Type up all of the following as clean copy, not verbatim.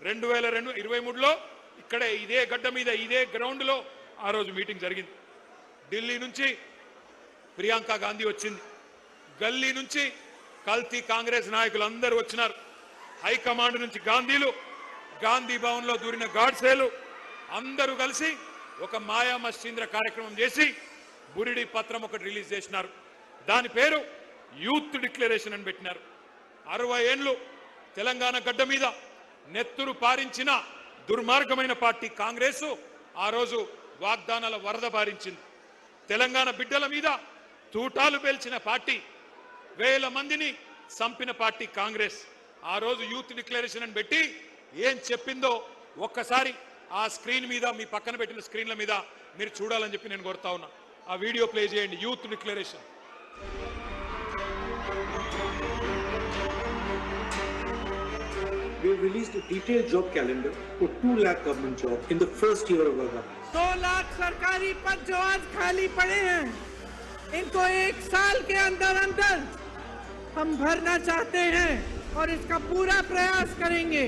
2023లో ఇక్కడే ఇదే గడ్డ మీద ఇదే గ్రౌండ్లో ఆ రోజు మీటింగ్ జరిగింది. ఢిల్లీ నుంచి ప్రియాంక గాంధీ వచ్చింది, గల్లీ నుంచి కల్తీ కాంగ్రెస్ నాయకులందరూ వచ్చినారు, హైకమాండ్ నుంచి గాంధీలు, గాంధీ భవన్లో దూరిన గాడ్సేలు అందరూ కలిసి ఒక మాయా మస్తీంద్ర కార్యక్రమం చేసి బురిడి పత్రం ఒకటి రిలీజ్ చేసినారు. దాని పేరు యూత్ డిక్లరేషన్ అని పెట్టినారు. 60 ఏళ్ళు తెలంగాణ గడ్డ మీద నెత్తురు పారించిన దుర్మార్గమైన పార్టీ కాంగ్రెస్ ఆ రోజు వాగ్దానాల వరద పారించింది. తెలంగాణ బిడ్డల మీద తూటాలు పేల్చిన పార్టీ, వేల మందిని చంపిన పార్టీ కాంగ్రెస్ ఆ రోజు యూత్ డిక్లరేషన్ అని పెట్టి ఏం చెప్పిందో ఒక్కసారి ఆ స్క్రీన్ మీద మీ పక్కన పెట్టిన స్క్రీన్ల మీద మీరు చూడాలని చెప్పి నేను కోరుతా ఉన్నా. ఆ వీడియో ప్లే చేయండి. Youth declaration. We have released a detailed job calendar for 2 lakh government jobs in the first year of our government. 2 lakh सरकारी पद जो आज खाली पड़े हैं, इनको 1 साल के अंदर अंदर हम भरना चाहते हैं और इसका पूरा प्रयास करेंगे.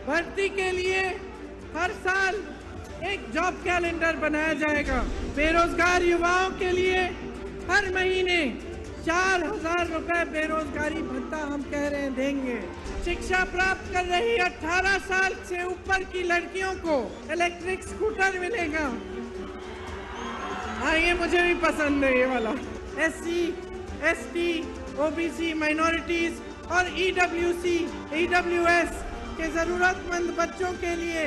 भर्ती के लिए हर साल एक जॉब कैलेंडर बनाया जाएगा. बेरोजगार युवाओं के लिए हर महीने 4,000 रुपए बेरोजगारी भत्ता हम कह रहे हैं देंगे. शिक्षा प्राप्त कर रही 18 साल से ऊपर की लड़कियों को इलेक्ट्रिक स्कूटर मिलेगा. हाँ, ये मुझे भी पसंद है ये वाला. SC, ST, OBC, माइनॉरिटीज और EWS के जरूरतमंद बच्चों के लिए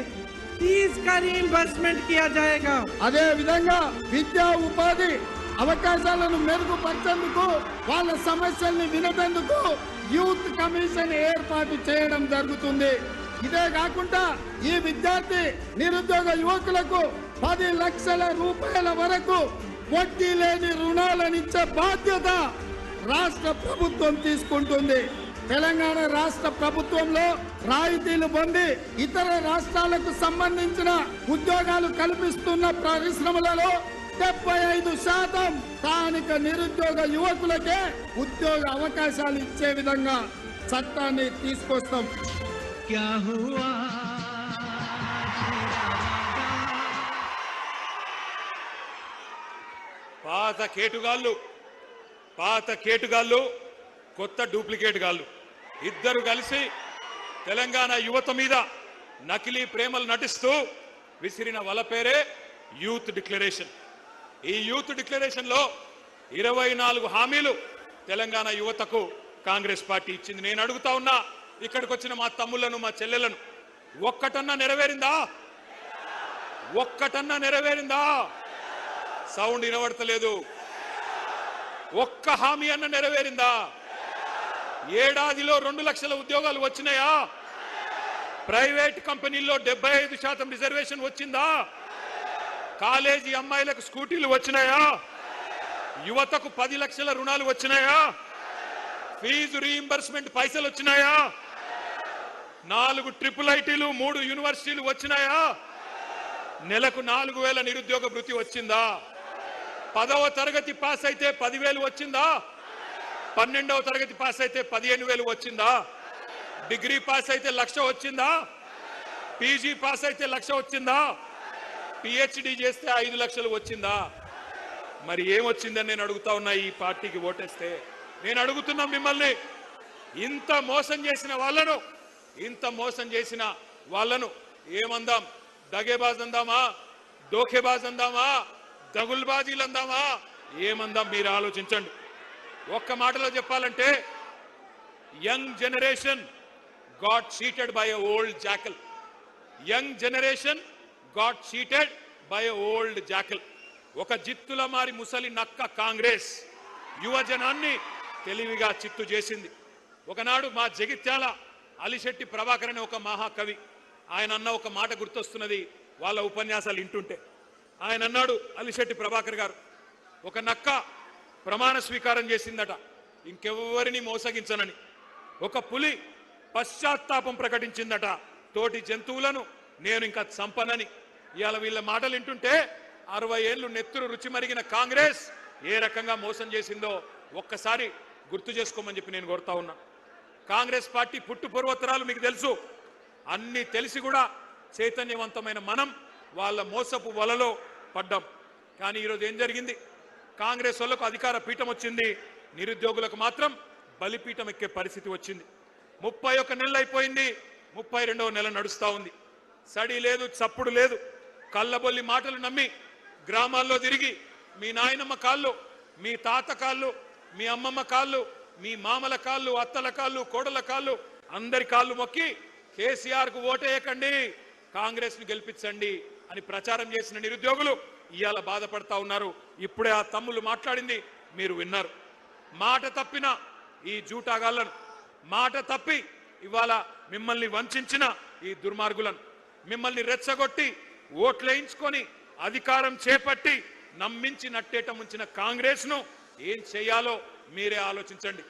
फीस का रीइंबर्समेंट किया जाएगा. అదే విధంగా విద్యా ఉపాధి అవకాశాలను మెరుగుపరిచేందుకు వాళ్ళ సమస్యల్ని వినేందుకు యూత్ కమిషన్ ఏర్పాటు చేయడం జరుగుతుంది. ఇదే కాకుండా ఈ విద్యార్థి నిరుద్యోగ యువకులకు 10 లక్షల రూపాయల వరకు వడ్డీ లేని రుణాలను ఇచ్చే బాధ్యత రాష్ట్ర ప్రభుత్వం తీసుకుంటుంది. తెలంగాణ రాష్ట్ర ప్రభుత్వంలో రాయితీలు పొంది ఇతర రాష్ట్రాలకు సంబంధించిన ఉద్యోగాలు కల్పిస్తున్న పరిశ్రమలలో 75% స్థానిక నిరుద్యోగ యువకులకే ఉద్యోగ అవకాశాలు ఇచ్చే విధంగా చట్టాన్ని తీసుకొస్తాం. పాత కేటుగాళ్ళు కొత్త డూప్లికేట్ గాళ్ళు ఇద్దరు కలిసి తెలంగాణ యువత మీద నకిలీ ప్రేమలు నటిస్తూ విసిరిన వల పేరే యూత్ డిక్లరేషన్. ఈ యూత్ డిక్లరేషన్ లో 24 హామీలు తెలంగాణ యువతకు కాంగ్రెస్ పార్టీ ఇచ్చింది. నేను అడుగుతా ఉన్నా, ఇక్కడికి వచ్చిన మా తమ్ముళ్లను, మా చెల్లెలను, ఒక్కటన్నా నెరవేరిందా? ఒక్కటన్నా నెరవేరిందా? సౌండ్ వినబడతలేదు. ఒక్క హామీ అన్న నెరవేరిందా? ఏడాదిలో 2 లక్షల ఉద్యోగాలు వచ్చినాయా? ప్రైవేట్ కంపెనీల్లో 75% రిజర్వేషన్ వచ్చిందా? కాలేజీ అమ్మాయిలకు స్కూటీలు వచ్చినాయా? యువతకు 10 లక్షల రుణాలు వచ్చినాయా? ఫీజు రీయింబర్స్మెంట్ పైసలు వచ్చినాయా? 4 ట్రిపుల్ ఐటీలు, 3 యూనివర్సిటీలు వచ్చినాయా? నెలకు 4,000 నిరుద్యోగ భృతి వచ్చిందా? 10వ తరగతి పాస్ అయితే 10,000 వచ్చిందా? 12వ తరగతి పాస్ అయితే 15,000 వచ్చిందా? డిగ్రీ పాస్ అయితే 1,00,000 వచ్చిందా? పీజీ పాస్ అయితే 1,00,000 వచ్చిందా? పిహెచ్డి చేస్తే 5 లక్షలు వచ్చిందా? మరి ఏమొచ్చిందని నేను అడుగుతా ఉన్నా. ఈ పార్టీకి ఓటేస్తే నేను అడుగుతున్నా మిమ్మల్ని, ఇంత మోసం చేసిన వాళ్ళను ఏమందాం? దగేబాజ్ అందామా? డోకేబాజ్ అందామా? దగుల్బాజీలు అందామా? ఏమందాం? మీరు ఆలోచించండి. ఒక్క మాటలో చెప్పాలంటే, young generation got cheated by a old jackal. Young generation got cheated by a old jackal. ఒక జిత్తుల మారి ముసలి నక్క కాంగ్రెస్ యువజనాన్ని తెలివిగా చిత్తు చేసింది. ఒకనాడు మా జగిత్యాల అలిశెట్టి ప్రభాకర్ అనే ఒక మహాకవి, ఆయన అన్న ఒక మాట గుర్తొస్తున్నది వాళ్ళ ఉపన్యాసాలు వింటుంటే. ఆయన అన్నాడు, అలిశెట్టి ప్రభాకర్ గారు, ఒక నక్క ప్రమాణ స్వీకారం చేసిందట ఇంకెవ్వరిని మోసగించనని. ఒక పులి పశ్చాత్తాపం ప్రకటించిందట, తోటి జంతువులను నేను ఇంకా చంపనని. ఇవాళ వీళ్ళ మాటలు వింటుంటే 60 ఏళ్ళు నెత్తురు రుచి మరిగిన కాంగ్రెస్ ఏ రకంగా మోసం చేసిందో ఒక్కసారి గుర్తు చేసుకోమని చెప్పి నేను కోరుతా ఉన్నా. కాంగ్రెస్ పార్టీ పుట్టు పూర్వోత్తరాలు మీకు తెలుసు. అన్ని తెలిసి కూడా చైతన్యవంతమైన మనం వాళ్ళ మోసపు వలలో పడ్డాం. కానీ ఈరోజు ఏం జరిగింది? కాంగ్రెస్ వాళ్ళకు అధికార పీఠం వచ్చింది, నిరుద్యోగులకు మాత్రం బలిపీఠం ఎక్కే పరిస్థితి వచ్చింది. 31 నెలలు అయిపోయింది, 32వ నెల నడుస్తా ఉంది. సడి లేదు, చప్పుడు లేదు. కళ్ళబొల్లి మాటలు నమ్మి గ్రామాల్లో తిరిగి మీ నాయనమ్మ కాళ్ళు, మీ తాత కాళ్ళు, మీ అమ్మమ్మ కాళ్ళు, మీ మామల కాళ్ళు, అత్తల కాళ్ళు, కోడల కాళ్ళు, అందరి కాళ్ళు మొక్కి కేసీఆర్కు ఓటేయకండి, కాంగ్రెస్ను గెలిపించండి అని ప్రచారం చేసిన నిరుద్యోగులు ఇవాళ బాధపడతా ఉన్నారు. ఇప్పుడే ఆ తమ్ముళ్ళు మాట్లాడింది మీరు విన్నారు. మాట తప్పిన ఈ జూటాగాళ్లను, మాట తప్పి ఇవాళ మిమ్మల్ని వంచిన ఈ దుర్మార్గులను, మిమ్మల్ని రెచ్చగొట్టి ఓట్లేయించుకొని అధికారం చేపట్టి నమ్మించి నట్టేట ముంచిన కాంగ్రెస్ను ఏం చేయాలో మీరే ఆలోచించండి.